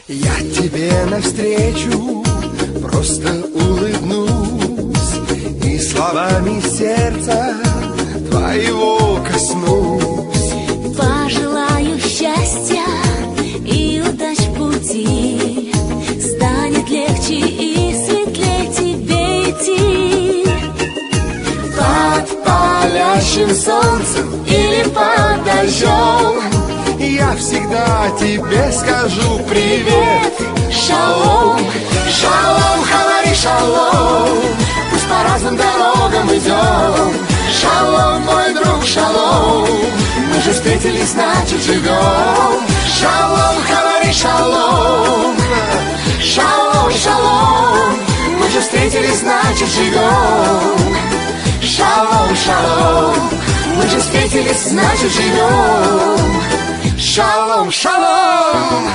Я тебе навстречу просто улыбнусь и словами сердца твоего коснусь. Пожелаю счастья и удач в пути, станет легче и светлее тебе идти. Под палящим солнцем или под дождем я всегда тебе скажу привет. Шалом, шалом, хавари, шалом. Пусть по разным дорогам идем. Шалом, мой друг, шалом. Мы же встретились, значит живем. Шалом, хавари, шалом. Шалом, шалом. Мы же встретились, значит живем. Шалом, шалом. Мы же встретились, значит живем. Шалом, шалом.